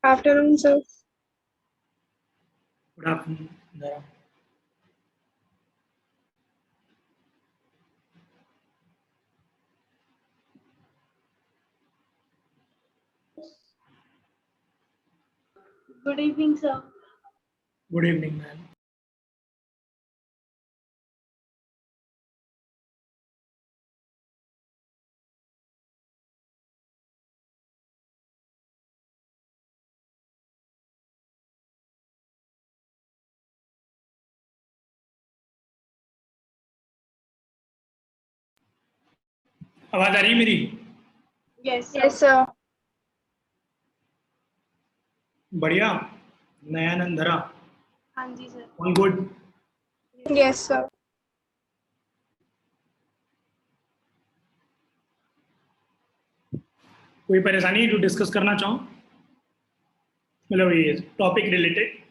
Afternoon, sir. Good afternoon, Dhara. Good evening, sir. Good evening, ma'am. आवाज आ रही है मेरी? Yes, sir. Yes, sir. बढ़िया। नयानंद धरा, हाँ जी sir. All good. Yes, sir. कोई परेशानी जो डिस्कस करना चाहो, मतलब ये टॉपिक रिलेटेड?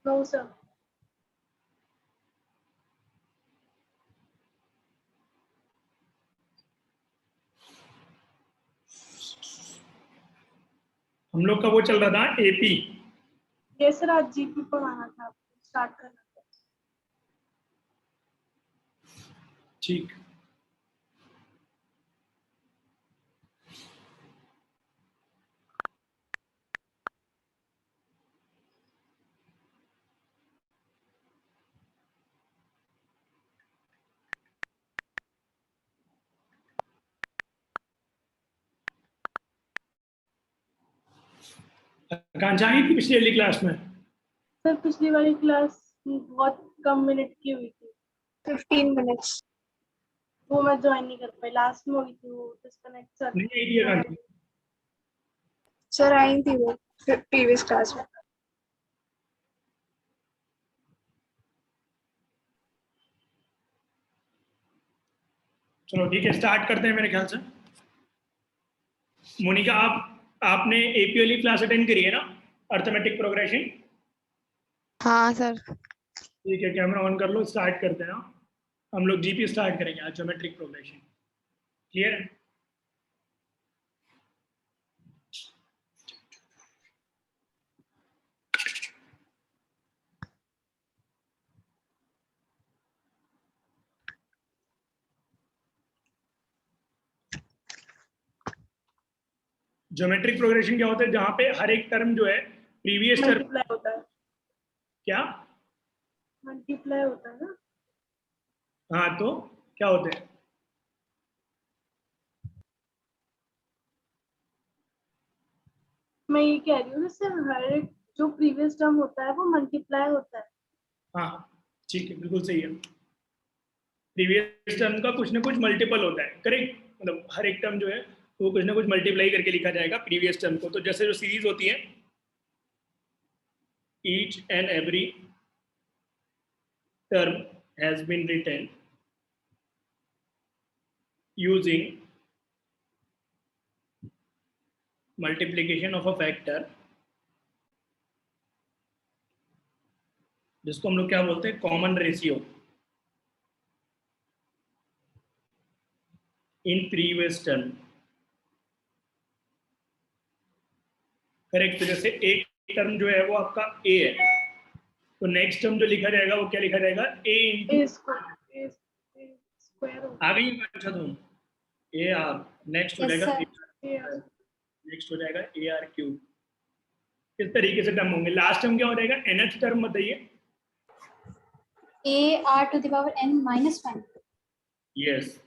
No, sir. हम लोग का वो चल रहा था एपी। Yes, sir. आज जीपी पढ़ाना था, स्टार्ट करना था. ठीक। आकांक्षा आई थी पिछली वाली क्लास में? सर पिछली वाली क्लास बहुत कम मिनट की हुई थी, 15 minutes. वो मैं ज्वाइन नहीं कर पाई. लास्ट में हुई थी वो डिस्कनेक्ट सर. नहीं आई थी आकांक्षा? Sir, आई थी वो previous class में. चलो ठीक है, स्टार्ट करते हैं मेरे ख्याल से। मोनिका, आपने एपी वाली क्लास अटेंड करी है ना, अर्थमेटिक प्रोग्रेशन? हाँ सर. ठीक है, कैमरा ऑन कर लो, स्टार्ट करते हैं। हम लोग जीपी स्टार्ट करेंगे आज, ज्योमेट्रिक प्रोग्रेशन। क्लियर है? ज्योमेट्रिक प्रोग्रेशन क्या होता है? जहां पे हर एक टर्म जो है प्रीवियस टर्म मल्टीप्लाई होता है. क्या? मल्टीप्लाई होता है ना. हाँ, तो क्या होते हैं? मैं ये कह रही हूँ सर, हर एक जो प्रीवियस टर्म होता है वो मल्टीप्लाई होता है. हाँ ठीक है, बिल्कुल सही है। प्रीवियस टर्म का कुछ ना कुछ मल्टीपल होता है, करेक्ट? मतलब हर एक टर्म जो है वो कुछ ना कुछ मल्टीप्लाई करके लिखा जाएगा प्रीवियस टर्म को। तो जैसे जो सीरीज होती है, each and every term has been written using multiplication of a factor, जिसको हम लोग क्या बोलते हैं? Common ratio in previous term. Correct? तो जैसे एक टर्म जो है वो आपका ए है, तो नेक्स्ट टर्म जो लिखा जाएगा वो क्या लिखा जाएगा? ए इंटू। ए स्क्वायर आ गई? अच्छा, तुम ए आर, नेक्स्ट हो जाएगा नेक्स्ट हो जाएगा ए आर क्यूब। किस तरीके से टर्म होंगे? लास्ट टर्म क्या हो जाएगा? nth टर्म बताइए। a r to the power n minus 1. Yes,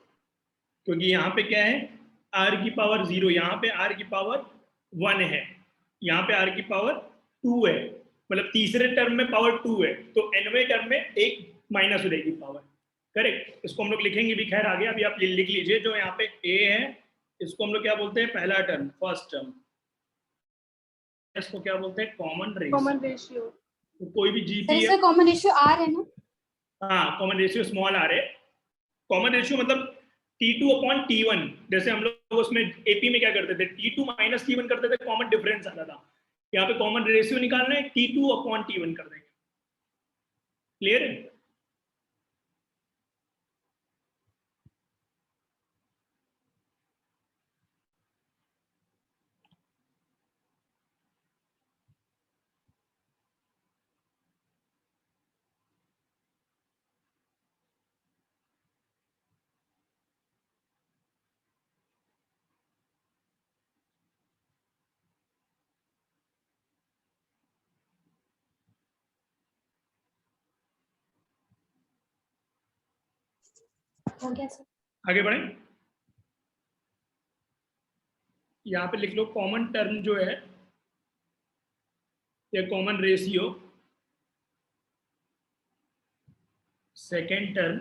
क्योंकि यहाँ पे क्या है? आर की पावर 0, यहाँ पे आर की पावर 1 है, यहाँ पे आर की पावर 2 है, मतलब तीसरे टर्म में पावर 2 है, तो nवें टर्म में एक माइनस हो जाएगी पावर। करेक्ट? इसको हम लोग लिखेंगे भी, खैर आगे, अभी आप लिख लीजिए। जो यहाँ पे ए है इसको हम लोग क्या बोलते हैं? पहला टर्म, फर्स्ट टर्म। इसको क्या बोलते हैं? Common ratio. तो कोई भी सर जीपी इसका कॉमन रेशियो r है ना? हाँ, कॉमन रेशियो स्मॉल आर है। कॉमन रेशियो मतलब T2 अपॉन T1। जैसे हम लोग उसमें एपी में क्या करते थे? T2 माइनस T1 करते थे, कॉमन डिफरेंस आता था। यहाँ पे कॉमन रेशियो निकालना है, T2 अपॉन T1 कर देंगे। क्लियर है? हो गया सर। आगे बढ़े, यहाँ पे लिख लो कॉमन टर्म जो है या common ratio second term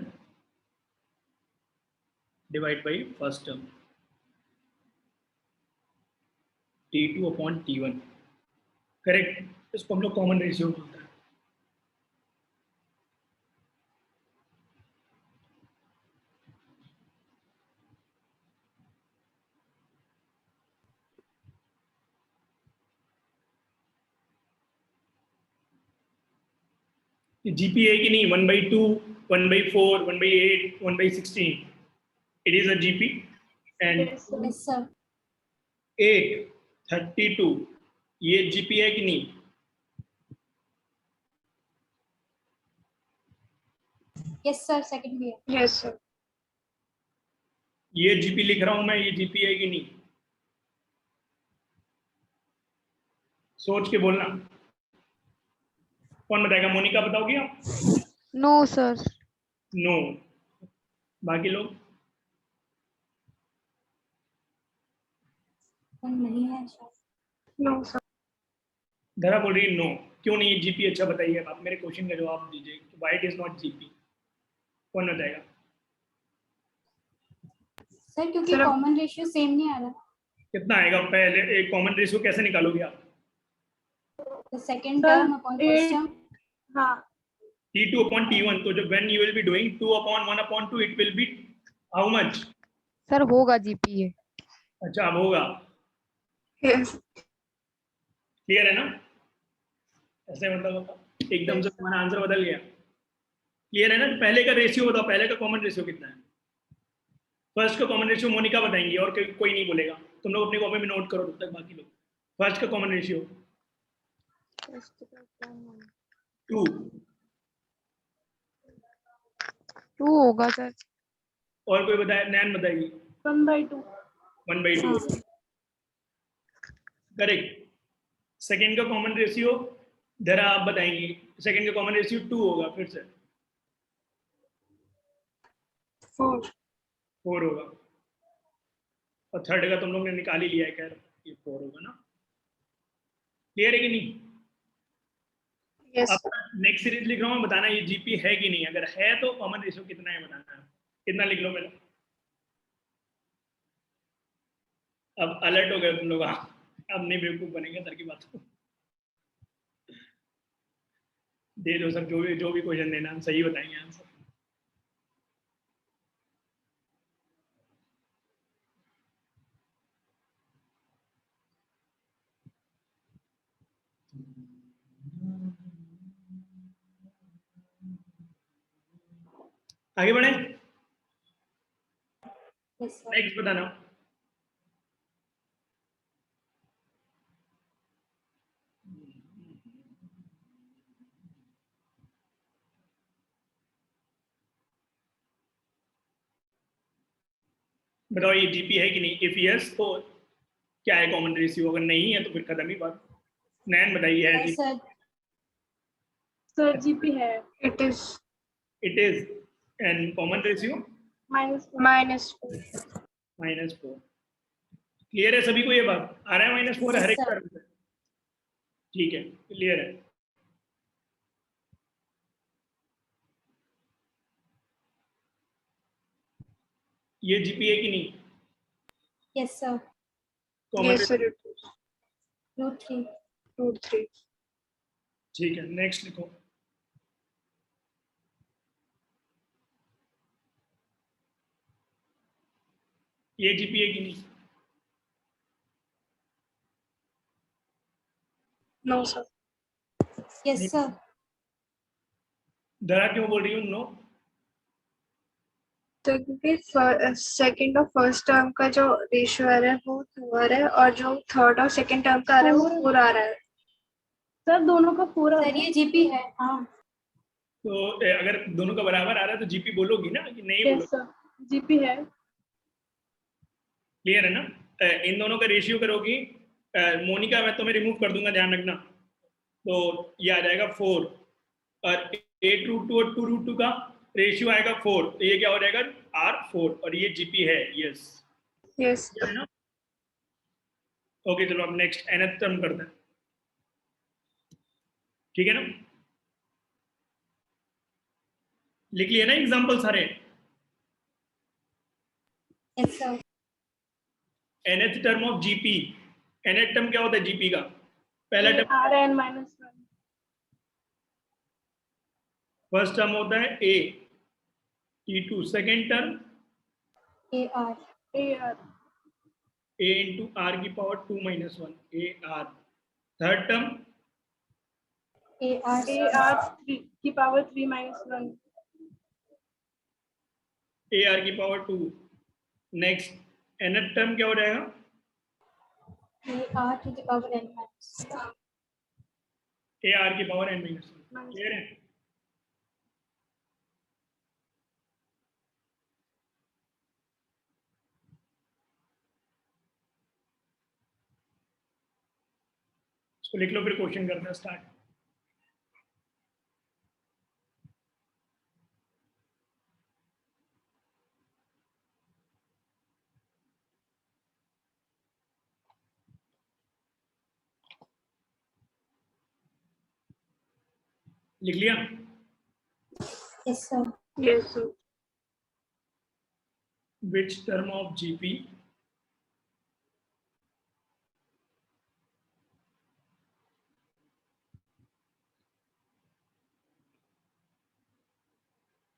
divide by first term T2 upon T1, correct. इसको हम लोग कॉमन रेशियो बोलते हैं। GP है कि नहीं, 1/2, 1/4, 1/8, 1/16, it is a GP and Yes, sir. Yes sir. 8, 32 ये GP है कि नहीं? यस सर, सेकंड भी है। Yes sir. ये GP लिख रहा हूं मैं, ये GP है कि नहीं? सोच के बोलना। कौन बताएगा? मोनिका बताओगी आप? No sir. नो। बाकी लोग? नहीं है शायद। No sir. धरा बोल रही है नो। क्यों नहीं? GP अच्छा बताइए आप, मेरे क्वेश्चन का जवाब दीजिए। Why it is not GP? कौन बताएगा? सर क्योंकि सर, कॉमन रेशियो सेम नहीं आ रहा। कितना आएगा? पहले एक कॉमन रेशियो कैसे निकालोगे आप? तो second Sir, term upon first term. हाँ T2 upon T1, तो जब when you will be doing 2 upon 1 upon 2, it will be how much? Sir होगा GP है। अच्छा, अब होगा। यस। क्लियर है ना? ऐसे मतलब होगा एकदम से तुम्हारा आंसर बदल गया। क्लियर है ना? तो पहले का रेशियो बताओ, पहले का कॉमन रेशियो कितना है? फर्स्ट का कॉमन रेशियो मोनिका बताएंगी और कोई नहीं बोलेगा। तुम लोग अपनी कॉपी में नोट करो तब तक, बाकी लोग। फर्स्ट का कॉमन रेशियो 2 होगा सर। और कोई बताए? नैन बताएगी 1/2। 1/2, करेक्ट। सेकेंड का कॉमन रेशियो जरा आप बताएंगी। सेकेंड का कॉमन रेशियो 2 होगा, फिर से 4 होगा। और थर्ड का तुम लोग ने निकाल ही लिया है, खैर ये 4 होगा ना। क्लियर है कि नहीं? यस। अब नेक्स्ट सीरीज लिख रहा हूँ, बताना ये GP है कि नहीं। अगर है तो कॉमन रेशियो कितना है बताना है। कितना लिख लो पहले। अब अलर्ट हो गए तुम लोग। अब नहीं बेवकूफ बनेंगे सर की बात। दे दो सर, जो भी क्वेश्चन देना हम सही बताएंगे आंसर। आगे बढ़े, यस सर। नेक्स्ट बताना। बताओ ये GP है कि नहीं? इफ यस तो क्या है कॉमन रेशियो, अगर नहीं है तो फिर खत्म ही बात। नैन बताइए है यस सर। सर GP है it is it is an common ratio -4। -4। Clear है सभी को? ये बात आ रहा है? -4 हर एक Yes, sir. टर्म पे। ठीक है, क्लियर है। ये GP है कि नहीं? Yes sir. Common yes sir. It is √3। √3। ठीक है, नेक्स्ट लिखो। ये GP है कि नहीं? No sir. Yes sir. Dhara क्यों बोल रही हूँ नो? तो क्योंकि सेकंड और फर्स्ट टर्म का जो रेशियो आ रहा है वो 2 आ रहा है, और जो थर्ड और सेकंड टर्म का आ रहा है वो 4 आ रहा है। सर दोनों का पूरा सर ये GP है। हाँ तो अगर दोनों का बराबर आ रहा है तो GP बोलोगी ना कि नहीं यस बोलोगी? सर GP है। क्लियर है ना? इन दोनों का रेशियो करोगी। मोनिका मैं तुम्हें रिमूव कर दूंगा, ध्यान रखना। तो ये आ जाएगा 4 और 8√2 और 2√2 का रेशियो आएगा 4, तो ये क्या हो जाएगा R4 और ये GP है। यस यस है ना। ओके चलो अब नेक्स्ट nth टर्म करते हैं, ठीक है ना। लिख लिए ना एग्जांपल सारे। Yes, sir. nth term of GP, nth term क्या होता है GP का? पहला term Rn minus 1. First term होता है A T2, second term AR. AR. A into R की power 2 - 1 AR, third term AR. AR 3 की पावर 3 minus 1. AR की पावर 2। नेक्स्ट nth टर्म क्या हो जाएगा? AR to the power n minus. AR की power n - 1। Clear है? इसको लिख लो, फिर क्वेश्चन करना स्टार्ट। लिख लिया? Yes, sir. Yes sir. Which term of GP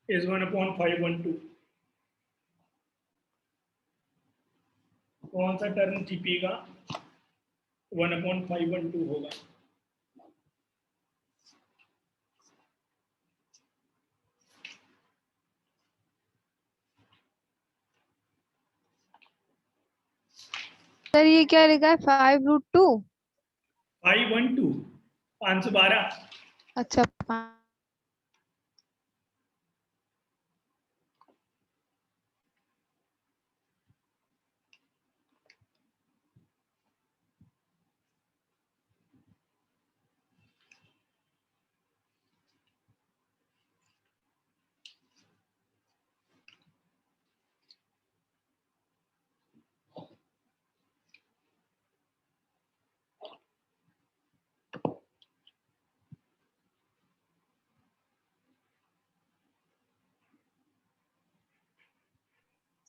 is 1/512? कौन सा टर्म GP का 1/512 होगा? सर ये क्या लिखा है 5√2? 512 512। अच्छा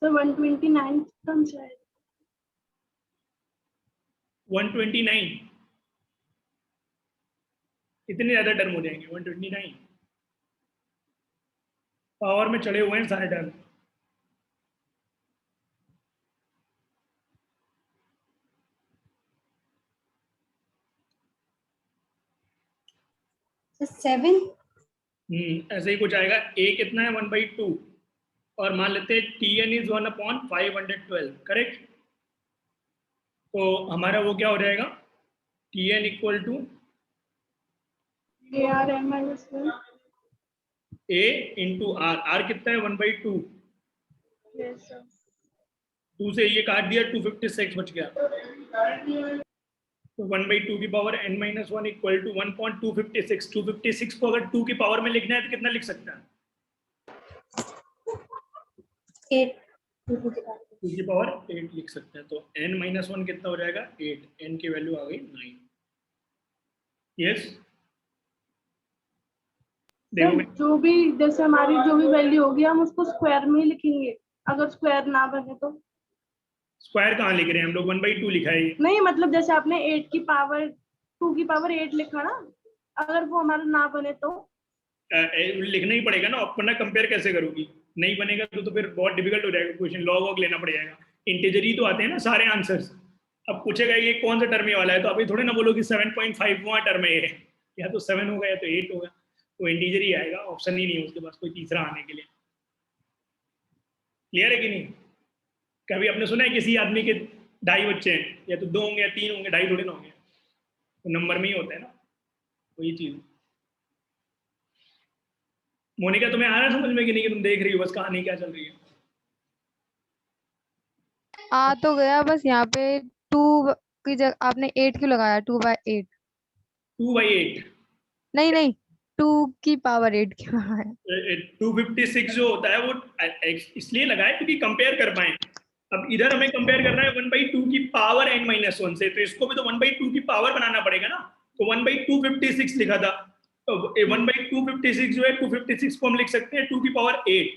So 129 term शायद. 129 इतने ज्यादा टर्म हो जाएंगे? 129 पावर में चढ़े हुए हैं सारे टर्म। So 7. ऐसे ही कुछ आएगा। A कितना है 1/2 और मान लेते हैं Tn इज 1/512, करेक्ट। तो हमारा वो क्या हो जाएगा Tn equal to ARn minus 1. A into R। R कितना है 1/2, Yes sir. 2 से ये काट दिया 256 बच गया। तो 1/2 की पावर n - 1 इक्वल टू 1.256। 256 को अगर 2 की पावर में लिखना है तो कितना लिख सकता है? 8 to the power. 2 की पावर 8 लिख सकते हैं। तो n - 1 कितना हो जाएगा 8। n की वैल्यू आ गई 9। यस देखो सर जो भी जैसे हमारी जो भी वैल्यू होगी हम उसको स्क्वायर में ही लिखेंगे, अगर स्क्वायर ना बने तो। स्क्वायर कहाँ लिख रहे हैं हम लोग? 1/2 लिखा है ये। नहीं मतलब जैसे आपने 8 की पावर 2 की पावर 8 लिखा ना, अगर वो हमारा ना बने तो। लिखना ही पड़ेगा ना, अपना कंपेयर कैसे करूंगी? नहीं बनेगा तो फिर बहुत डिफिकल्ट हो जाएगा क्वेश्चन, लॉग वॉग लेना पड़ जाएगा। इंटीजर ही तो आते हैं ना सारे आंसर्स। अब पूछेगा ये कौन सा टर्म वाला है, तो अभी थोड़े ना बोलो कि 7.5 टर्म है ये, या तो 7 होगा या तो 8 होगा। तो इंटीजर ही आएगा, ऑप्शन ही नहीं है उसके पास कोई तीसरा आने के लिए। क्लियर है कि नहीं? कभी आपने सुना है किसी आदमी के 2.5 बच्चे हैं? या तो 2 होंगे या 3 होंगे, 2.5 थोड़े ना होंगे। तो नंबर में ही होता है ना, वही चीज। मोनिका तुम्हें आ रहा है समझ में कि नहीं, कि तुम देख रही हो बस कहानी क्या चल रही है? आ तो गया, बस यहाँ पे 2 की जगह आपने 8 क्यों लगाया? 2/8? 2/8 नहीं नहीं 2 की पावर 8 के बराबर है। 256 जो होता है वो इसलिए लगा है क्योंकि कंपेयर कर पाए। अब इधर हमें कंपेयर करना है 1/2 की पावर n-1 से, तो इसको भी तो 1/2 की पावर बनाना पड़ेगा ना। तो 1/256 लिखा था, तो 1/256 जो है 256 को हम लिख सकते हैं 2 की पावर 8।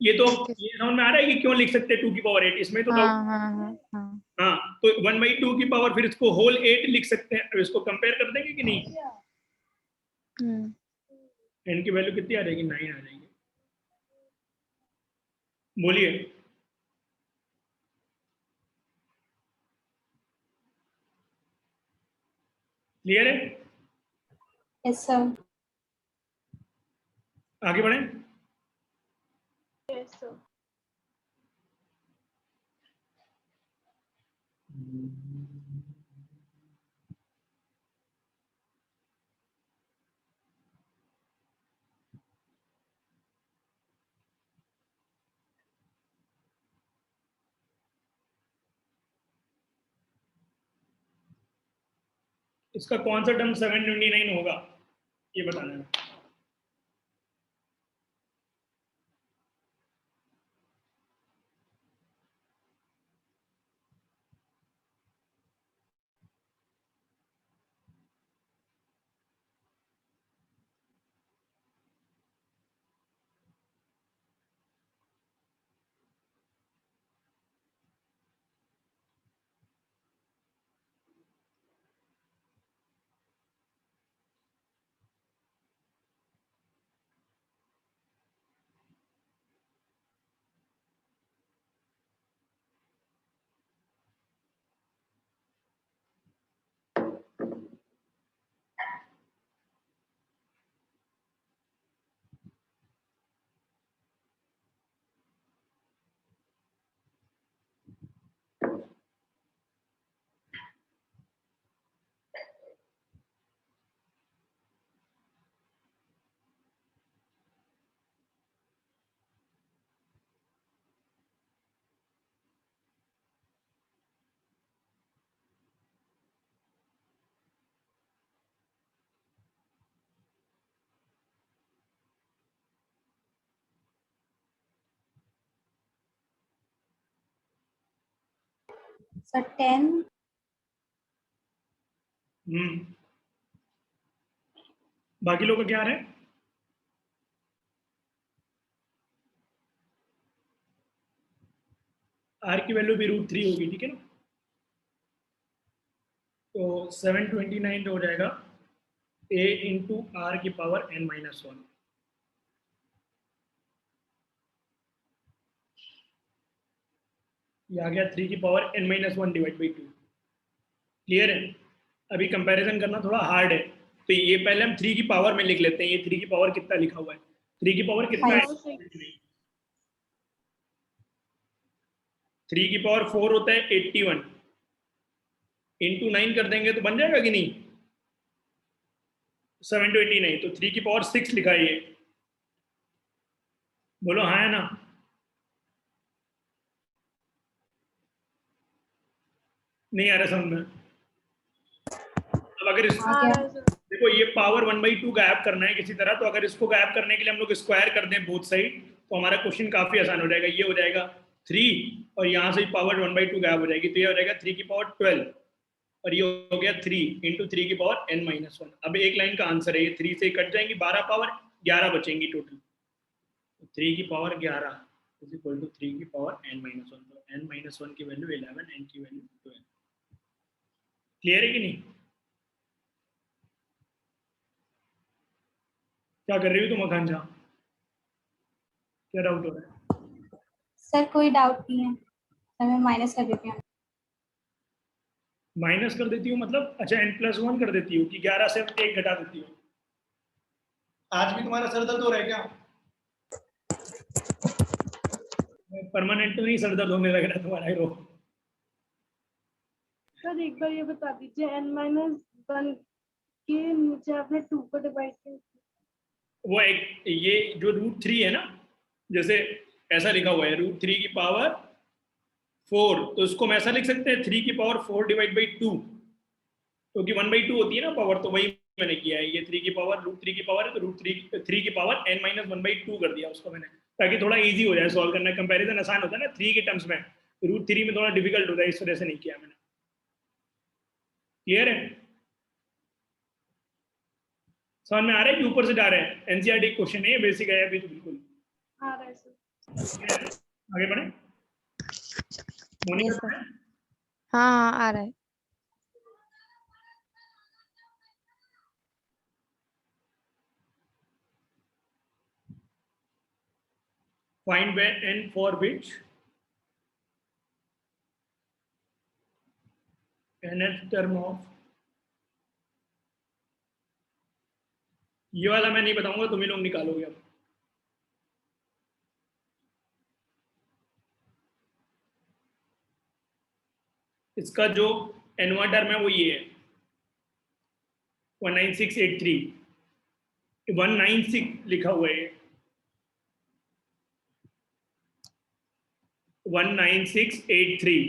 ये तो ये समझ में आ रहा है कि क्यों लिख सकते हैं 2 की पावर 8, इसमें तो हाँ हाँ हाँ हाँ। हाँ, तो 1/2 की पावर फिर इसको होल 8 लिख सकते हैं। अब इसको कंपेयर कर देंगे कि नहीं? n की वैल्यू कितनी आ जाएगी? 9 आ जाएगी। बोलिए। क्लियर है? Yes, sir. आगे बढ़े। Yes, sir. इसका कौन सा टर्म 729 होगा ये बताना है। So 10. बाकी लोग का क्या आ रहा है? आर की वैल्यू भी √3 होगी, ठीक है ना। तो 729 हो जाएगा a इंटू आर की पावर n-1। ये आ गया 3 की power n-1 divide by 2। Clear है? अभी कंपैरिजन करना थोड़ा हार्ड है, तो ये पहले हम 3 की पावर में लिख लेते हैं। ये 3 की पावर कितना लिखा हुआ है? 3 की पावर कितना है? 3 की पावर 4 होता है 81, इंटू 9 कर देंगे तो बन जाएगा कि नहीं? 729। तो 3 की पावर 6 लिखा है ये। बोलो हाँ है ना? नहीं आ रहा समझ में? अब अगर इस देखो ये पावर 1/2 गायब करना है किसी तरह, तो अगर इसको गायब करने के लिए हम लोग स्क्वायर कर दें बोथ साइड, तो हमारा क्वेश्चन काफी आसान हो जाएगा। ये हो जाएगा 3 और यहाँ से पावर 1/2 गायब हो जाएगी, तो ये हो जाएगा 3 की पावर 12 और ये हो गया 3 इंटू 3 की पावर n-1। अब एक लाइन का आंसर है, ये 3 से कट जाएंगी, 12 पावर 11 बचेंगी टोटल। 3 की पावर 11 इज इक्वल टू 3 की पावर n-1। तो n-1 की वैल्यू 11, n की वैल्यू 12। क्लियर है कि नहीं? क्या कर रही हो तुम आकांक्षा? क्या डाउट हो रहा है? सर कोई डाउट नहीं है, सर मैं माइनस कर देती हूँ। माइनस कर देती हूँ मतलब? अच्छा n+1 कर देती हूँ कि 11 से 1 घटा देती हूँ? आज भी तुम्हारा सर दर्द हो रहा है क्या? परमानेंट तो नहीं सर दर्द होने लग रहा है तुम्हारा हीरो? सर एक बार ये बता दीजिए, n-1 के नीचे आपने 2 को डिवाइड किया। वो एक ये जो √3 है ना, जैसे ऐसा लिखा हुआ है √3 की पावर 4, तो इसको हम ऐसा लिख सकते हैं 3 की पावर 4 डिवाइड बाई 2, क्योंकि 1/2 होती है ना पावर, तो वही मैंने किया है, ये 3 की पावर √3 की पावर है, तो √3 की पावर n-1/2 कर दिया उसको मैंने, ताकि थोड़ा इजी हो जाए सॉल्व करना, कंपैरिजन आसान होता है ना 3 के टर्म्स में, √3 में थोड़ा डिफिकल्ट होता है, इस वजह से नहीं किया मैंने। क्लियर है? समझ में आ रहा है कि ऊपर से जा रहे हैं? एनसीईआरटी क्वेश्चन है, बेसिक है अभी तो बिल्कुल। आ रहा है सर। आगे बढ़े। मोनिका हाँ हाँ आ रहा है। find when and for which nth term of, ये वाला मैं नहीं बताऊंगा, तुम ही लोग निकालोगे अब। इसका जो nवां टर्म है वो ये है 19683, 196 लिखा हुआ है, 19683।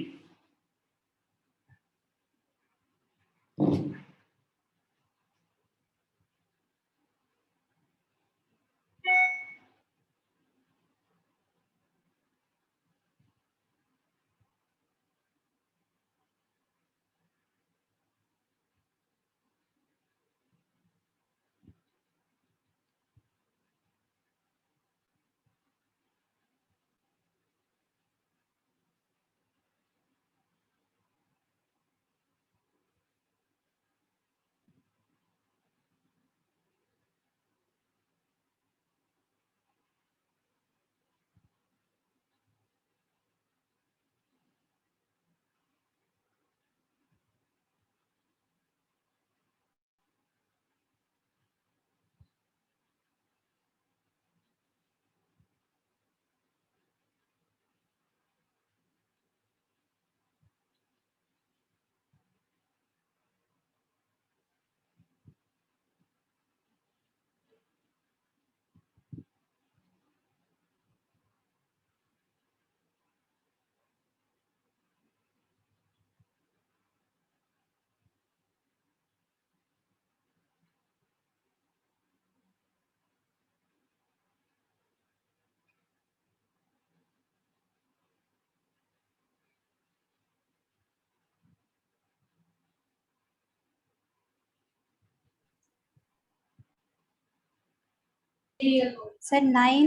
सर 9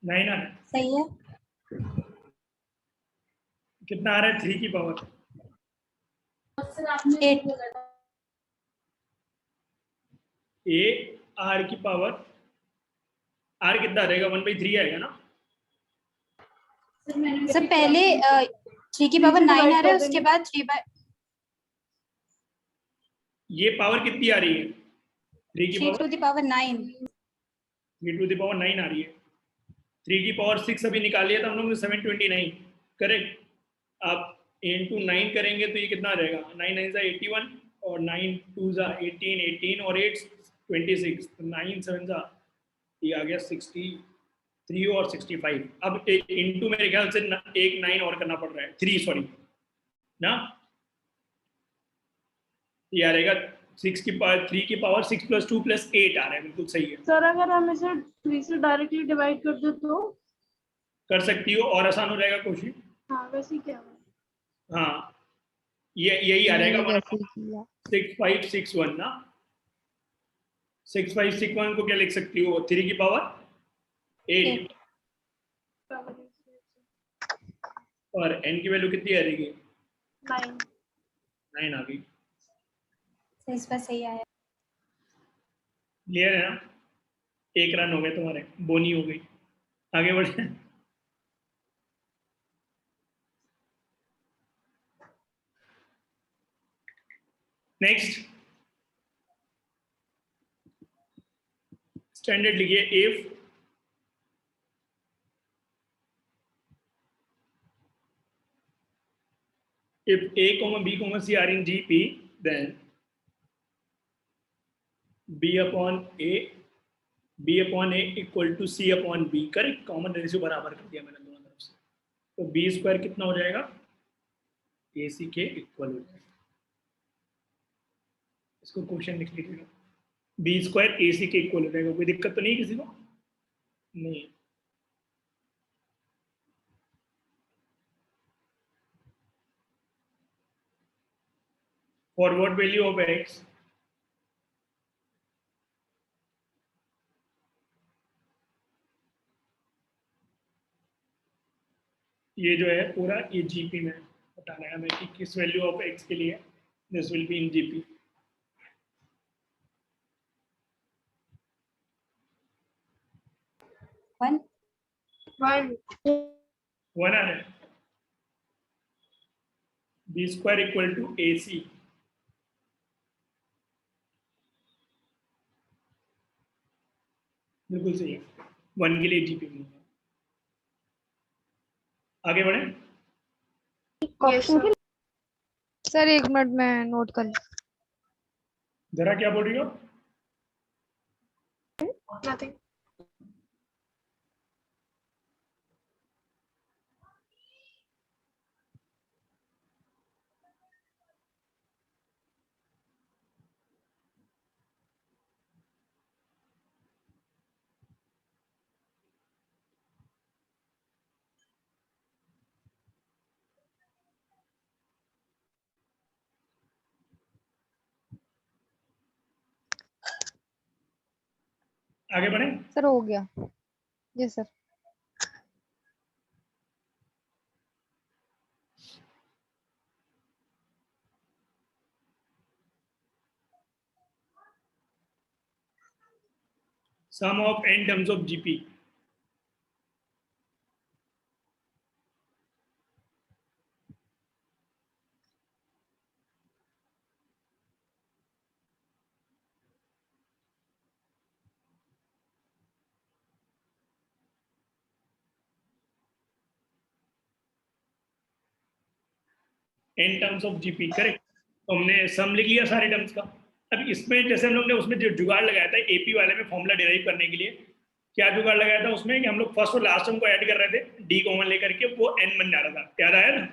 9 आ रहा है। सही है। कितना आ रहा है 3 की पावर? 8 ए आर की पावर, आर कितना रहेगा 1/3 आएगा ना? सर पहले 3 की पावर 9 आ रहा है, उसके बाद 3 ये पावर कितनी आ रही है? 3 की power to the power 9। 3 to the power 9 आ रही है। 3 की पावर 6 अभी निकाली है तो हम लोग ने 729, करेक्ट। आप इंटू 9 करेंगे तो ये कितना रहेगा? 9 9 सा 81 और 9 2 सा 18, 18 और 8 26, तो 9 7 सा ये आ गया 63 और 65। अब इंटू मेरे ख्याल से एक 9 और करना पड़ रहा है, 3 सॉरी ना, ये आ रहेगा 6 की पावर 3 की पावर 6 + 2 + 8 आ रहा है, बिल्कुल सही है। सर अगर हम इसे 3 से डायरेक्टली डिवाइड कर दे तो? कर सकती हो और आसान हो जाएगा क्वेश्चन। हाँ वैसे ही क्या है? हाँ ये यही आ मैंने जाएगा वैसे ही किया। 6561 ना, 6561 को क्या लिख सकती हो? 3 की पावर 8 और n की वैल्यू कितनी आ रहेगी? 9 आ गई। सर इस बार सही आया। क्लियर है ना? 1 रन हो गए तुम्हारे, बोनी हो गई। आगे बढ़े। नेक्स्ट स्टैंडर्ड लिखिए, if a, b, c are in GP, then b upon a equal to c upon b। Correct, common ratio बराबर कर दिया मैंने दोनों तरफ से, तो b² कितना हो जाएगा? AC के इक्वल हो जाएगा। इसको क्वेश्चन लिख लीजिएगा। बी स्क्वायर ए सी के इक्वल हो जाएगा। कोई दिक्कत तो नहीं किसी को? नहीं। For what value of x ये जो है पूरा ये जीपी में बताना है हमें कि किस वैल्यू ऑफ एक्स के लिए this will be in GP. One 1 one आ रहा है। B square equal to A C, बिल्कुल सही है। 1 के लिए जीपी में आगे बढ़े। yes sir सर 1 मिनट में नोट कर लूं। जरा क्या बोल रही हो? nothing आगे बढ़े। सर हो गया। Yes sir. Sum of n terms of GP. n terms of GP correct. तो हमने सम लिख लिया सारे टर्म्स का। अब इसमें जैसे हम लोग ने उसमें जो जुगाड़ लगाया था एपी वाले में फॉर्मूला डिराइव करने के लिए, क्या जुगाड़ लगाया था उसमें कि हम लोग फर्स्ट और लास्ट टर्म को ऐड कर रहे थे, डी कॉमन लेकर के वो n बन जा रहा था। याद आया ना?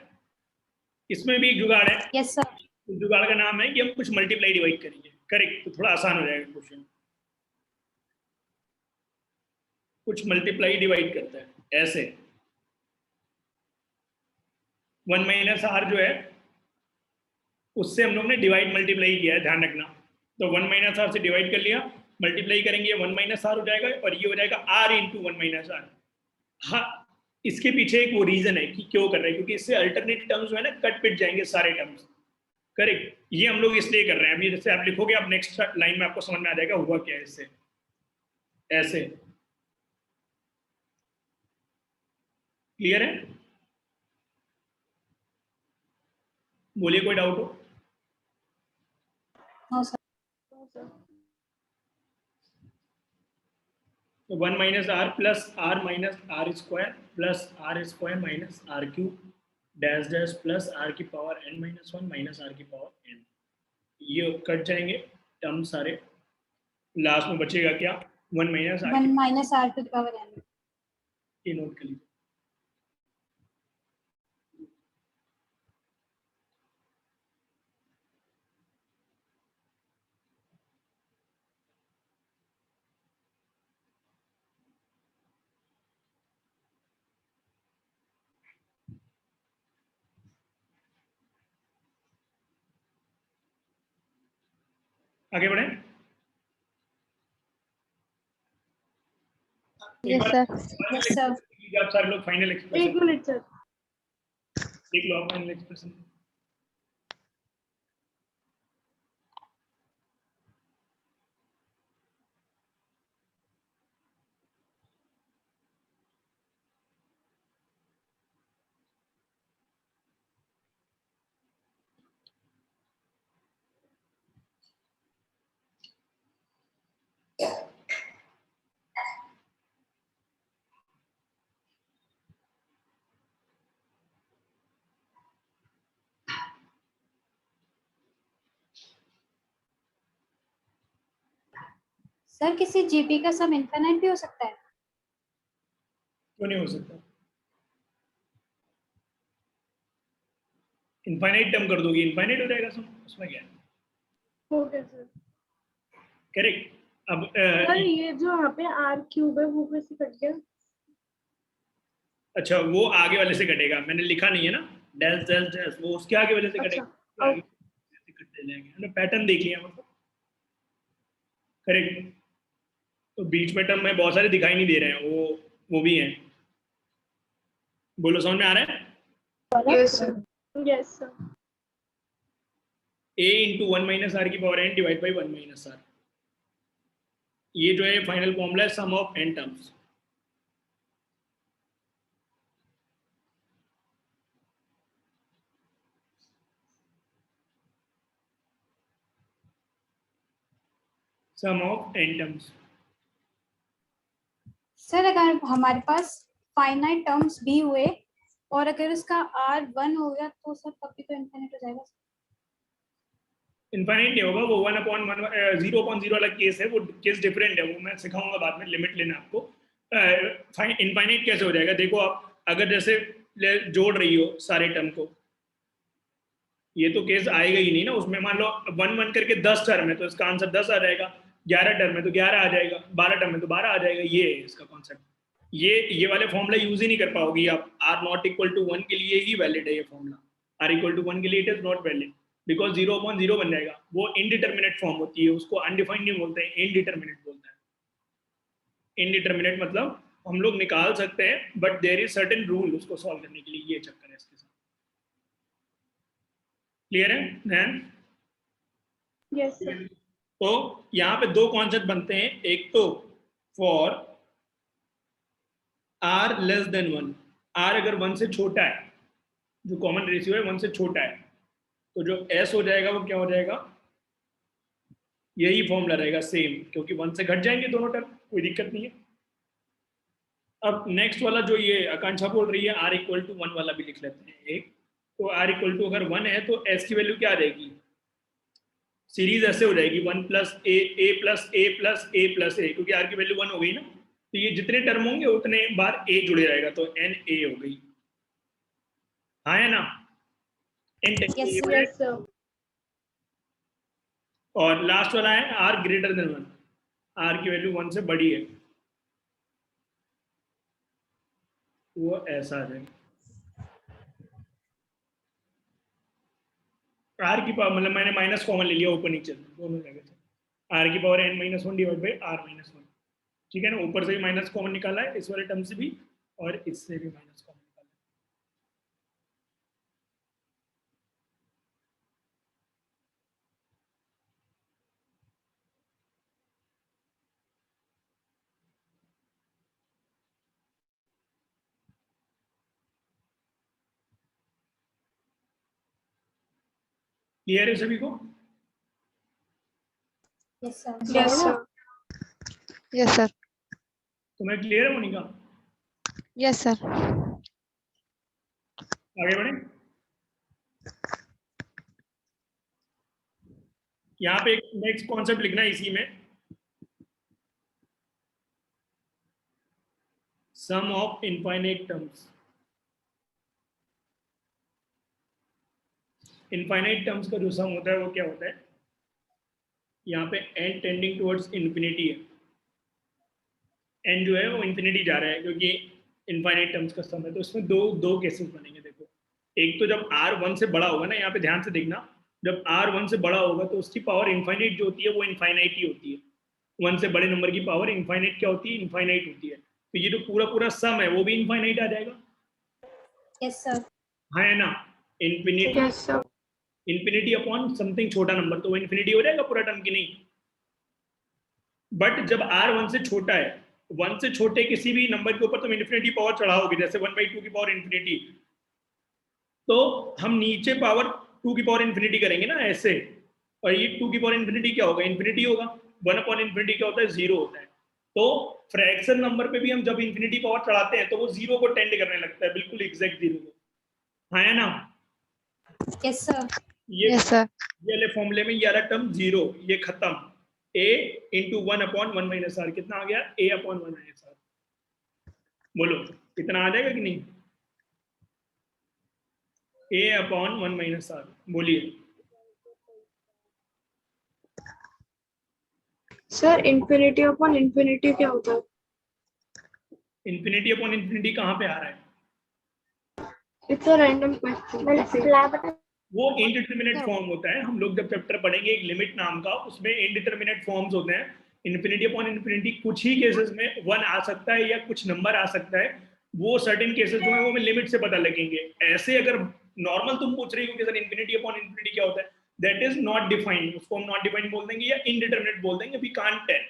इसमें भी एक जुगाड़ है। Yes sir. उस जुगाड़ का नाम है कि हम कुछ मल्टीप्लाई डिवाइड करेंगे। करेक्ट। तो थोड़ा आसान हो जाएगा क्वेश्चन। कुछ मल्टीप्लाई डिवाइड करता है ऐसे। 1 माइनस आर जो है उससे हम लोग ने डिवाइड मल्टीप्लाई किया है, ध्यान रखना। तो 1 माइनस आर से डिवाइड कर लिया, मल्टीप्लाई करेंगे 1 माइनस आर हो जाएगा और ये हो जाएगा आर इंटू 1 माइनस आर। हाँ, इसके पीछे एक वो रीजन है कि क्यों कर रहे हैं, क्योंकि इससे अल्टरनेट टर्म्स जो है ना कट पिट जाएंगे सारे टर्म्स। करेक्ट। ये हम लोग इसलिए कर रहे हैं। अभी जैसे आप लिखोगे, आप नेक्स्ट लाइन में आपको समझ में आ जाएगा हुआ क्या है इससे। ऐसे क्लियर है? बोलिए कोई डाउट हो? No sir. तो 1 minus r plus r minus r square plus r square minus r cube dash dash plus r की power n minus 1 minus are की पावर n। ये कट जाएंगे टर्म सारे। लास्ट में बचेगा क्या? 1 minus r. 1 minus r to the power n। ये note कर लीजिए। आगे बढ़े। Yes sir. Yes sir. आप सारे लोग फाइनल 1 एक्सप्रेशन मिनट सर। देख लो। आप फाइनल एक्सप्रेशन सर किसी जीपी का सम इनफिनिट भी हो सकता है? क्यों नहीं हो सकता? इनफाइनाइट टर्म कर दोगे, इनफाइनाइट हो जाएगा सब। उसमें क्या है? Okay sir. करेक्ट। अब सर ये जो यहाँ पे आर क्यूब है वो कैसे कट गया? अच्छा, वो आगे वाले से कटेगा, मैंने लिखा नहीं है ना, डैश डैश डैश, वो उसके आगे वाले से अच्छा, कटेगा, आगे से कटते जाएंगे। हमने पैटर्न देख लिया मतलब। करेक्ट। तो बीच में टर्म में बहुत सारे दिखाई नहीं दे रहे हैं, वो भी हैं। बोलो, समझ में आ रहा है? Yes sir. Yes sir. a into 1 minus are की power n divide by 1 minus r, ये जो है फाइनल फॉर्मूला है sum of n terms. Sum of n terms. Sir अगर हमारे पास फाइनाइट टर्म्स भी हुए और अगर उसका r 1 हो गया तो सर तब भी तो इनफिनिट हो जाएगा। इनफाइनाइट नहीं होगा, वो 1/1 0/0 वाला केस है, वो केस डिफरेंट है, वो मैं सिखाऊंगा बाद में, लिमिट लेना आपको। इनफाइनाइट कैसे हो जाएगा, देखो आप अगर जैसे जोड़ रही हो सारे टर्म को, ये तो केस आएगा ही नहीं ना उसमें। मान लो 1/1 करके 10 टर्म है तो इसका आंसर 10 आ जाएगा, 11 टर्म है तो 11 आ जाएगा, 12 टर्म है तो 12 आ जाएगा। ये है इसका कॉन्सेप्ट। ये वाले फॉर्मूला यूज ही नहीं कर पाओगी आप। आर नॉट इक्वल टू 1 के लिए ही वैलिड है ये फॉर्मूला, आर इक्वल टू 1 के लिए it is not valid, because 0/0 बन जाएगा। वो इनडिटर्मिनेट फॉर्म होती है, उसको अनडिफाइंड नहीं बोलते हैं, इनडिटर्मिनेट बोलते हैं। इनडिटर्मिनेट मतलब हम लोग निकाल सकते हैं but there is certain rule उसको सॉल्व करने के लिए, ये चक्कर है इसके साथ। क्लियर है ध्यान? Yes sir. तो यहाँ पे दो कॉन्सेप्ट बनते हैं, एक तो for R less than 1, R अगर 1 से छोटा है, जो कॉमन रेशियो है 1 से छोटा है, तो जो एस हो जाएगा वो क्या हो जाएगा, यही फॉर्मूला रहेगा सेम, क्योंकि 1 से घट जाएंगे दोनों टर्म, कोई दिक्कत नहीं है। अब नेक्स्ट वाला जो ये आकांक्षा बोल रही है, आर इक्वल टू 1 वाला भी लिख लेते हैं एक। तो आर इक्वल टू अगर 1 है तो एस की वैल्यू क्या आ जाएगी, सीरीज ऐसे हो जाएगी 1 प्लस ए प्लस ए प्लस ए प्लस ए, क्योंकि आर की वैल्यू 1 हो गई ना, तो ये जितने टर्म होंगे उतने बार ए जुड़े रहेगा, तो एन ए हो गई। हाँ है ना? Yes yes sir. और लास्ट वाला है आर ग्रेटर देन 1, आर की वैल्यू 1 से बड़ी है, वो ऐसा है। आर की पावर मतलब मैंने माइनस कॉमन ले लिया ऊपर नीचे दोनों जगह से, आर की power n-1 divide by r-1, ठीक है ना? ऊपर से भी माइनस कॉमन निकाला है, इस वाले टर्म से भी और इससे भी माइनस कॉमन निकाला है। क्लियर है सभी को? Yes sir. Yes sir. Yes sir. तुम्हें क्लियर है मोनिका? Yes sir. आगे बढ़े। यहाँ पे एक नेक्स्ट कॉन्सेप्ट लिखना है इसी में, sum of infinite terms. Infinite terms का जो सम होता है वो क्या होता है, यहाँ पे n टेंडिंग टुवर्ड्स इन्फिनिटी है, n जो है वो इन्फिनिटी जा रहा है क्योंकि इनफाइनाइट टर्म्स का सम है। तो इसमें दो केसेस बनेंगे। देखो, एक तो जब r 1 से बड़ा होगा ना, यहाँ पे ध्यान से देखना, जब r 1 से बड़ा होगा तो उसकी पावर इनफाइनाइट जो होती है वो इनफाइनाइट ही होती है। 1 से बड़े नंबर की पावर इनफाइनाइट क्या होती है, इनफाइनाइट होती है। तो ये जो पूरा सम है वो भी इनफाइनाइट आ जाएगा। Yes sir. हाँ है ना? Infinity, yes sir. Infinity upon something छोटा नंबर, तो वो इन्फिनिटी हो जाएगा पूरा टर्म की नहीं। बट जब r 1 से छोटा है, 1 से छोटे किसी भी नंबर के ऊपर तुम इन्फिनिटी पावर चढ़ाओगे, जैसे 1/2 की पावर इन्फिनिटी, तो हम नीचे पावर 2 की पावर इन्फिनिटी करेंगे ना ऐसे, और ये 2 की पावर इन्फिनिटी क्या होगा, इन्फिनिटी होगा। 1 अपॉन इन्फिनिटी क्या होता है, 0 होता है। तो फ्रैक्शन नंबर पे भी हम जब इन्फिनिटी पावर चढ़ाते हैं तो वो 0 को टेंड करने लगता है, बिल्कुल एग्जैक्ट 0 को। हाँ है ना? Yes sir. ये यस सर। ये वाले फॉर्मूले में ये वाला टर्म 0, ये खत्म। a इंटू 1/1 माइनस आर कितना आ गया, a/1 माइनस आर। बोलो कितना आ जाएगा कि नहीं, a/1 माइनस आर, बोलिए। सर इन्फिनिटी अपॉन इन्फिनिटी क्या होता है? इन्फिनिटी अपॉन इन्फिनिटी कहाँ पे आ रहा है? It's a random question. वो इनडिटरमिनेट फॉर्म होता है। हम लोग जब चैप्टर पढ़ेंगे एक लिमिट नाम का, उसमें इनडिटरमिनेट फॉर्म्स होते हैं। इन्फिनिटी अपॉन इन्फिनिटी कुछ ही केसेस में 1 आ सकता है या कुछ नंबर आ सकता है। वो सर्टेन केसेस जो है वो हमें लिमिट से पता लगेंगे। ऐसे अगर नॉर्मल तुम पूछ रही हो कि सर इन्फिनिटी अपॉन इन्फिनिटी क्या होता है, दैट इज नॉट डिफाइंड। उसको हम नॉट डिफाइंड बोल देंगे या इनडिटरमिनेट बोल देंगे। वी कांट टेल,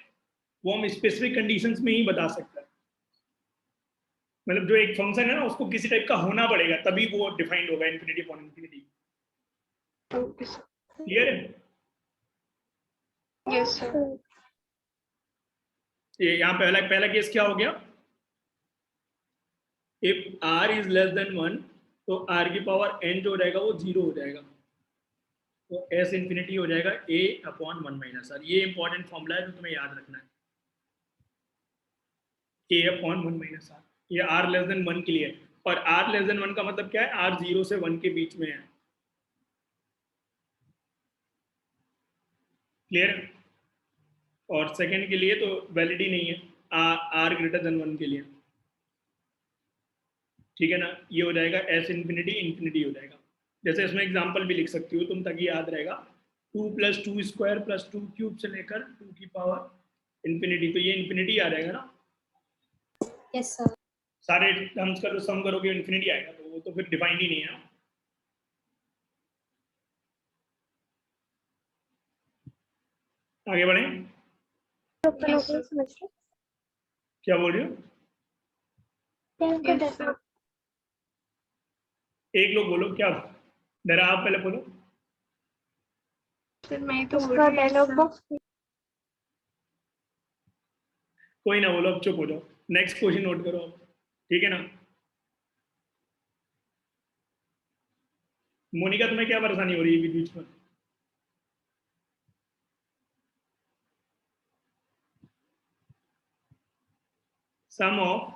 वो हम स्पेसिफिक कंडीशंस में ही बता सकते हैं। मतलब जो एक फंक्शन है ना, उसको किसी टाइप का होना पड़ेगा तभी वो डिफाइंड होगा infinity upon infinity. Okay sir. Clear है? Yes sir. ये यहाँ पहला पहला केस क्या हो गया? If r is less than 1 तो r की पावर n जो हो जाएगा वो 0 हो जाएगा। तो s इंफिनिटी हो जाएगा a अपॉन 1 माइनस r। ये इंपॉर्टेंट फॉर्मूला है जो तुम्हें याद रखना है, a अपॉन 1 माइनस r। ये r लेस देन 1 के लिए है। और r लेस देन 1 का मतलब क्या है? r 0 से 1 के बीच में है। क्लियर? और सेकंड के लिए तो वैलिड ही नहीं है, r ग्रेटर देन 1 के लिए। ठीक है ना? ये हो जाएगा s इंफिनिटी इंफिनिटी हो जाएगा। जैसे इसमें एग्जांपल भी लिख सकती हो तुम, ताकि याद रहेगा। 2 + 2 स्क्वायर + 2 क्यूब से लेकर 2 की पावर इंफिनिटी, तो ये इंफिनिटी आ जाएगा ना। Yes sir. सारे टर्म्स का जो सम करोगे इंफिनिटी आएगा, तो वो तो फिर डिफाइंड ही नहीं है। आगे बढ़े। क्या बोल रही हो? एक लोग बोलो, क्या डरा? आप पहले बोलो। सर मैं ही तो बोल रही हूँ। कोई ना बोलो, अब चुप हो जाओ। नेक्स्ट क्वेश्चन नोट करो अब, ठीक है ना? मोनिका, तुम्हें क्या परेशानी हो रही है बीच में? Sum of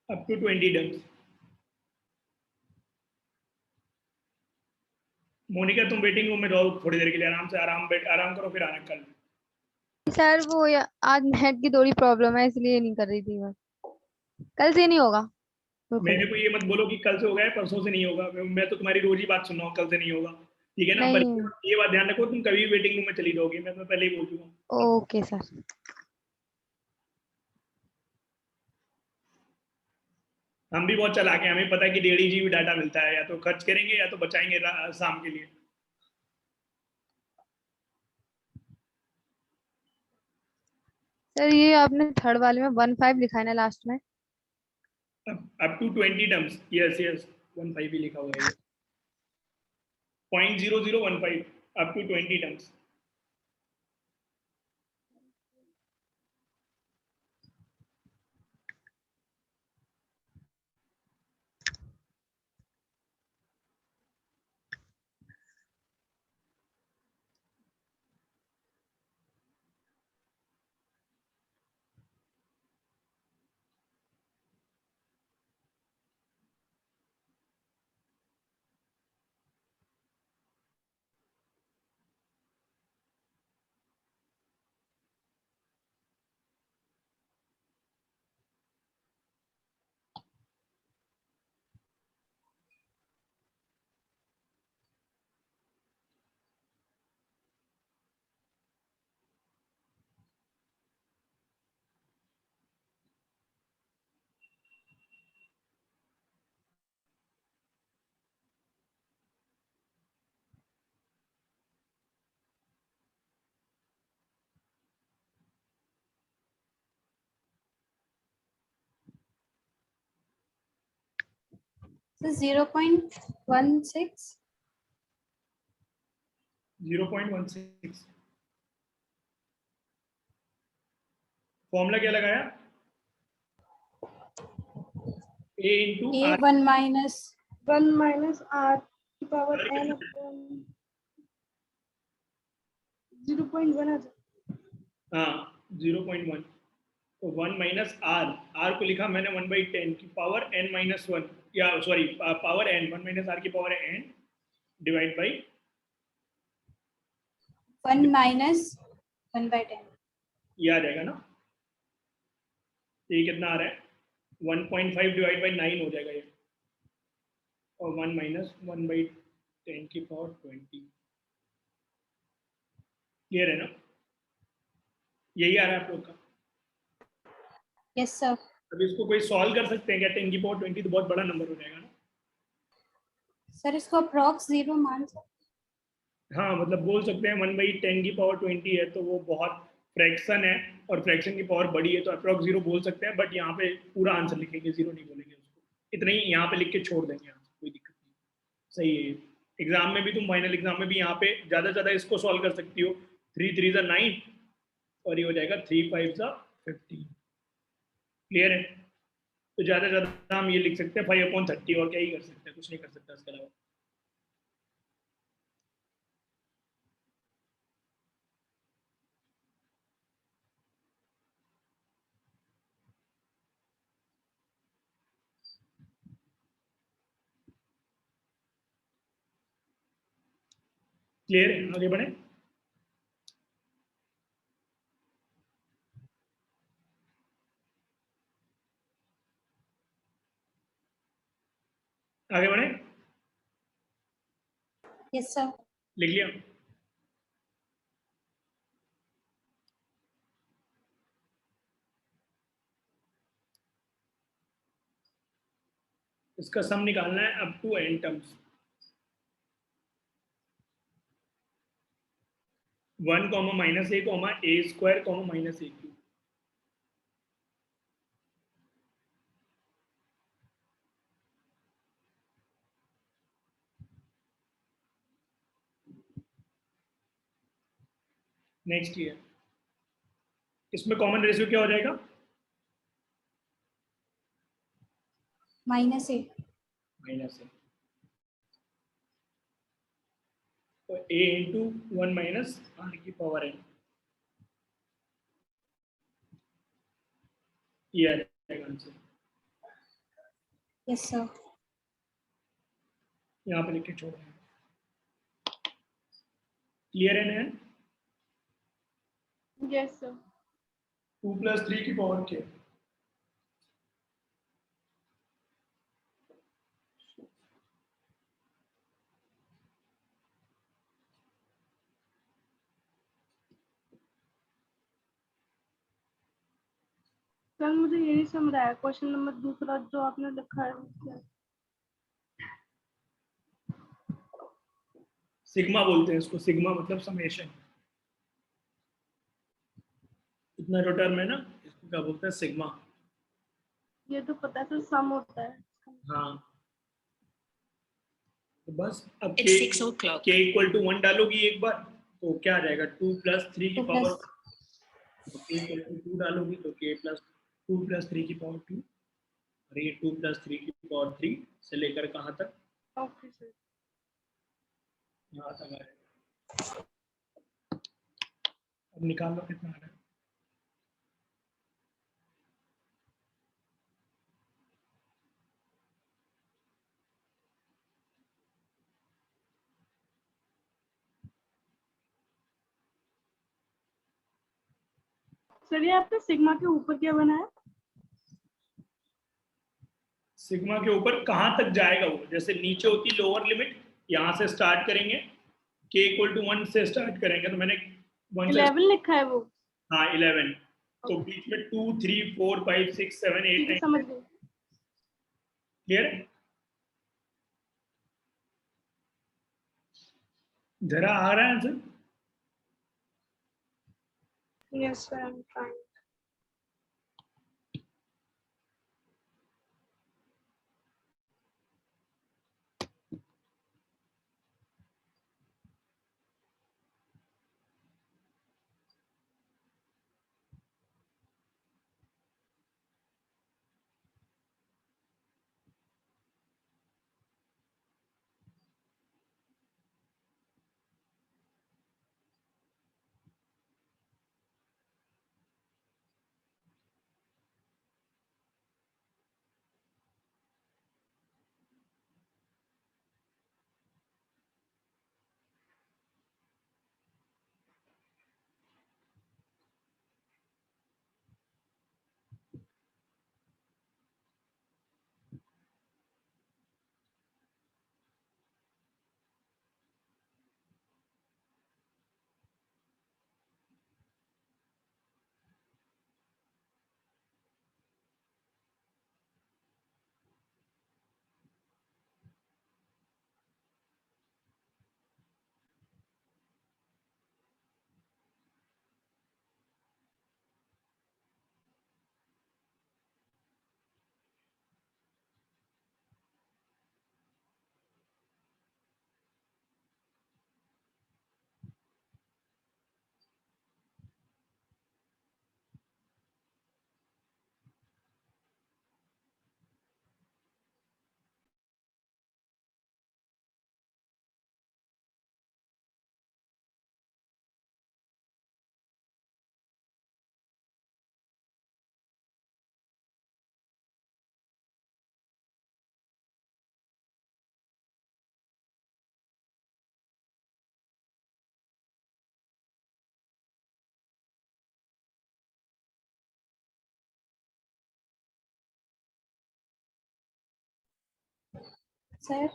up to 20 terms. Monica, तुम वेटिंग रूम में जाओ थोड़ी देर के लिए, आराम से आराम करो, फिर आना कल। सर वो आज नेट की थोड़ी प्रॉब्लम है इसलिए नहीं कर रही थी मैं। कल से नहीं होगा। मेरे को ये मत बोलो कि कल से होगा या परसों से नहीं होगा। मैं तो तुम्हारी रोज ही बात सुन रहा हूँ, कल से नहीं होगा। ठीक है ना? पर नहीं। ये बात ध्यान रखो, तुम कभी भी वेटिंग रूम में चली जाओगी, मैं तुम्हें पहले ही बोल चुका हूँ। Okay sir. हम भी बहुत चालाक हैं, हमें पता है कि 1.5 GB डाटा मिलता है, या तो खर्च करेंगे या तो बचाएंगे शाम के लिए। सर ये आपने थर्ड वाले में 1.5 लिखा है ना लास्ट में? Up to 20 terms. Yes yes, 1.5 ही लिखा हुआ है ये। 0.0015 up to 20 terms. So 0.16. 0.16 formula क्या लगाया? a into A r। 1 minus 1 - r की पावर n अपॉन 0.1 आ जाए। हाँ 0.1, तो 1 माइनस आर, आर को लिखा मैंने 1/10 की पावर n माइनस 1, या sorry power n, 1 minus are की power n divide by 1 minus 1/10। ये आ जाएगा ना, ये कितना आ रहा है 1.5 डिवाइड बाई 9 हो जाएगा ये, और 1 माइनस 1/10 की पावर 20। क्लियर है ना, यही आ रहा है आप लोग का। Yes sir. अब इसको कोई सॉल्व कर सकते हैं क्या, 10 की पावर 20 तो बहुत बड़ा नंबर हो जाएगा ना। सर इसको अप्रॉक्स 0 मान सकते। हाँ मतलब बोल सकते हैं 1/10 की पावर 20 है तो वो बहुत फ्रैक्शन है, और फ्रैक्शन की पावर बड़ी है तो अप्रॉक्स 0 बोल सकते हैं, बट यहाँ पे पूरा आंसर लिखेंगे, 0 नहीं बोलेंगे उसको, इतना ही यहाँ पे लिख के छोड़ देंगे आंसर, कोई दिक्कत नहीं। सही है, एग्जाम में भी तुम फाइनल एग्जाम में भी यहाँ पे ज़्यादा से ज़्यादा इसको सॉल्व कर सकती हो, 3 3 ज़ा 9 और ये हो जाएगा 3 5 ज़ा 15। क्लियर है, तो ज़्यादा से ज़्यादा हम ये लिख सकते हैं 5/30, और क्या ही कर सकते हैं, कुछ नहीं कर सकता इसके अलावा। क्लियर है, आगे बढ़े। आगे बढ़े, यस सर। लिख लिया। इसका सम निकालना है up to n terms, 1 comma minus A comma A square comma minus A cube. Next year इसमें कॉमन रेशियो क्या हो जाएगा, -8। माइनस ए, तो a इंटू 1 माइनस आर की पावर n, ये आ जाएगा आंसर। Yes sir. यहाँ पे लिख के छोड़ देंगे। क्लियर है नयन, यस सर। 2 + 3 की पावर क्या, सर मुझे ये नहीं समझ आया क्वेश्चन नंबर दूसरा जो आपने लिखा है उसमें। सिग्मा बोलते हैं इसको, सिग्मा मतलब समेशन, इतना जो टर्म है ना इसको क्या बोलते हैं, सिग्मा। ये तो पता है सर सम होता है। हाँ तो बस अब k इक्वल टू 1 डालोगी एक बार तो क्या आ जाएगा, 2 + 3 की 2 पावर, प्लस तो k इक्वल टू 2 डालोगी तो k + 2 + 3 की पावर 2, और ये 2 + 3 की पावर 3 से लेकर कहाँ तक, ओके सर। यहाँ तक आ जाएगा। अब निकाल लो कितना आ रहा है। सर ये आपने सिग्मा के ऊपर क्या बनाया? सिग्मा के ऊपर कहाँ तक जाएगा वो, जैसे नीचे होती लोअर लिमिट, यहाँ से स्टार्ट करेंगे, k इक्वल टू 1 से स्टार्ट करेंगे, तो मैंने 1 से, 11 लिखा है वो। हाँ 11, तो बीच में 2 3 4 5 6 7 8 ठीक है 9, समझ गई। क्लियर है, जरा आ रहा है answer. Yes, sir, I'm trying. Sir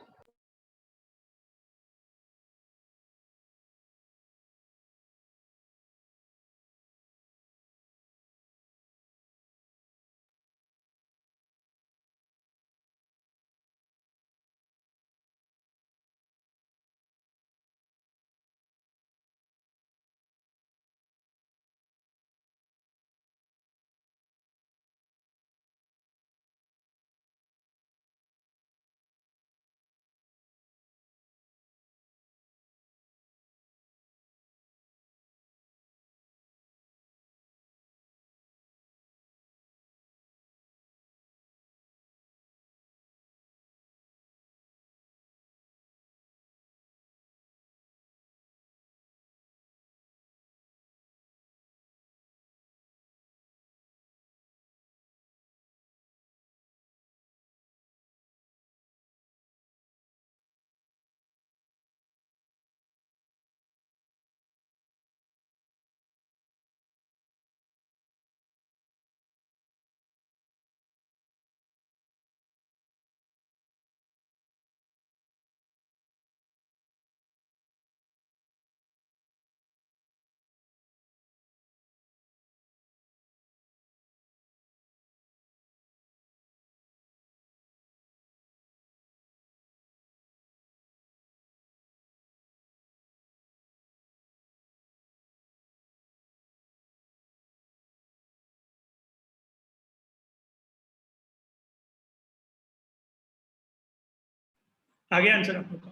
आगे आंसर आप लोग का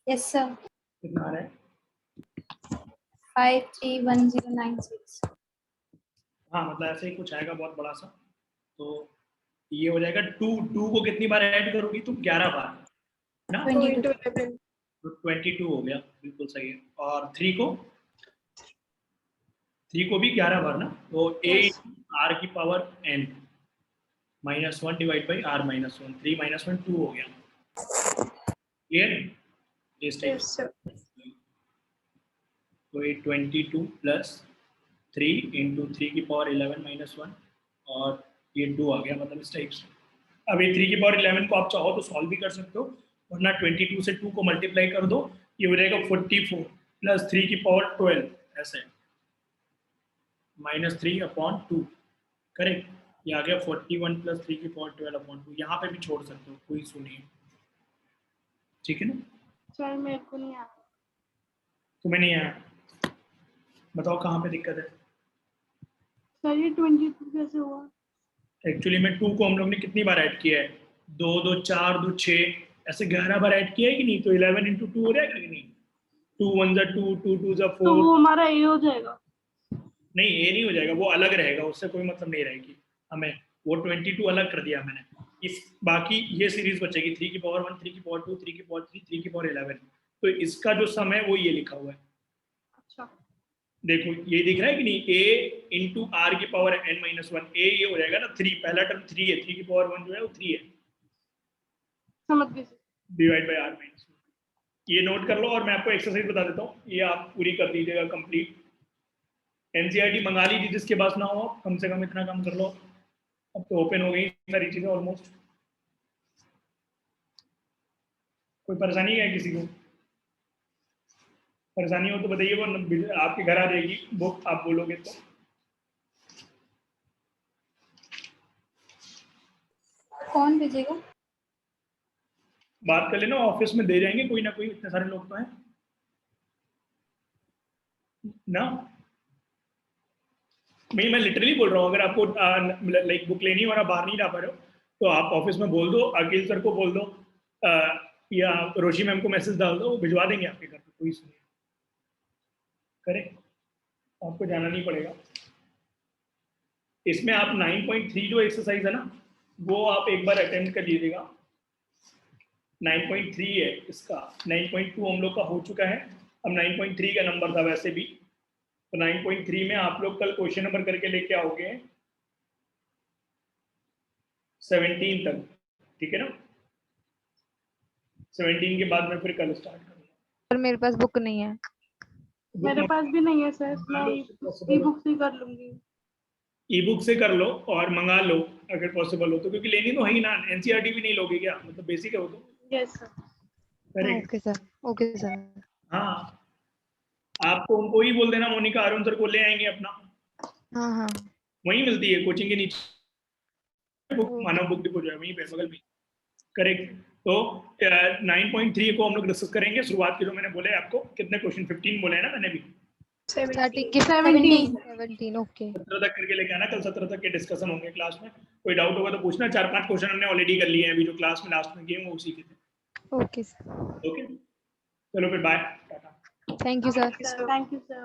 यस सर कितना आ रहा है? 531096 हाँ मतलब ऐसे ही कुछ आएगा बहुत बड़ा सा। तो ये हो जाएगा 2 को कितनी बार ऐड करोगी तुम? 11 बार ना? 2 22 into 11 तो 22 हो गया, बिल्कुल सही है। और 3 को भी 11 बार ना? तो a Yes. r की power n -1 divide by r -1, 3 - 1 2 हो गया। क्लियर? इस टाइप Yes, sir. तो ये 22 प्लस 3 इंटू 3 की पावर 11 -1 और ये 2 आ गया, मतलब इस टाइप से। अब ये 3 की पावर 11 को आप चाहो तो सॉल्व भी कर सकते हो, वरना 22 से 2 को मल्टीप्लाई कर दो, ये हो जाएगा 44 प्लस 3 की पावर 12 ऐसे -3/2। करेक्ट? ये आ गया 41 प्लस 3 की पावर 12/2। यहाँ पे भी छोड़ सकते हो, कोई इशू नहीं है। ठीक है ना? सर मेरे को नहीं आता। तुम्हें नहीं आया? बताओ कहाँ पे दिक्कत है? सर ये 22 कैसे हुआ? एक्चुअली में 2 को हम लोग ने कितनी बार ऐड किया है? 2 2 4 2 6 ऐसे 11 बार ऐड किया है कि नहीं? तो 11 × 2 हो जाएगा कि नहीं? 2 1 ज़ा 2, 2 2 ज़ा 4। तो वो हमारा ए हो जाएगा। नहीं, ये नहीं हो जाएगा, वो अलग रहेगा, उससे कोई मतलब नहीं रहेगी हमें। वो 22 अलग कर दिया मैंने। इस बाकी ये सीरीज बचेगी 3 की पावर 1, 3 की पावर 2, 3 की पावर 3, 3 की पावर 11। तो इसका जो सम है वो ये लिखा हुआ है। अच्छा देखो ये दिख रहा है कि नहीं? a इंटू आर की पावर n-1, a ये हो जाएगा ना 3, पहला टर्म 3 है, 3 की पावर 1 जो है वो 3 है, समझ गए सर। Divide by r-1। ये नोट कर लो और मैं आपको एक्सरसाइज बता देता हूँ, ये आप पूरी कर दीजिएगा कंप्लीट। एनसीईआरटी मंगा लीजिए जिसके पास ना हो, कम से कम इतना काम कर लो। अब तो ओपन हो गई सारी चीजें ऑलमोस्ट। कोई परेशानी है किसी को? परेशानी हो तो बताइए, वो आपके घर आ जाएगी बुक, आप बोलोगे तो। कौन भेजेगा? बात कर लेना, ऑफिस में दे जाएंगे कोई ना कोई, इतने सारे लोग तो हैं ना। मैं लिटरली बोल रहा हूँ, अगर आपको लाइक बुक लेनी है और आप बाहर नहीं जा पा रहे हो तो आप ऑफिस में बोल दो, अखिल सर को बोल दो, या रोशी मैम को मैसेज डाल दो, वो भिजवा देंगे आपके घर पे, कोई इशू नहीं। करें, आपको जाना नहीं पड़ेगा। इसमें आप 9.3 जो एक्सरसाइज है ना, वो आप एक बार अटेम्प्ट कर लीजिएगा। 9.3 है इसका, 9.2 हम लोग का हो चुका है, अब 9.3 का नंबर था वैसे भी। तो 9.3 में आप लोग कल क्वेश्चन नंबर करके लेके आओगे 17 तक, ठीक है ना? 17 के बाद मैं फिर कल स्टार्ट करूँगा। पर मेरे पास बुक नहीं है। मेरे पास भी नहीं है सर, मैं ई बुक से कर लूंगी। ई बुक से कर लो और मंगा लो अगर पॉसिबल हो तो, क्योंकि लेनी तो है ही ना, एनसीईआरटी भी नहीं लोगे क्या, मतलब बेसिक है वो तो। Yes sir. Correct. Okay sir, okay sir. हाँ, आपको उनको ही बोल देना, मोनिका अरुण सर को ले आएंगे अपना, हाँ हाँ वहीं मिलती है कोचिंग के नीचे बुक, मानव बुक डिपो जो है वहीं पे बगल में। करेक्ट। तो 9.3 को हम लोग डिस्कस करेंगे। शुरुआत के जो मैंने बोले आपको, कितने क्वेश्चन 15 बोले हैं ना मैंने भी, स्टार्टिंग 17 17 ओके 17 तक करके लेके आना। कल 17 तक के डिस्कशन होंगे क्लास में, कोई डाउट होगा तो पूछना। 4-5 क्वेश्चन हमने ऑलरेडी कर लिए हैं अभी, जो क्लास में लास्ट में किए वो उसी के थे। ओके सर, ओके, चलो फिर बाय, टाटा। Thank you sir. Thank you sir.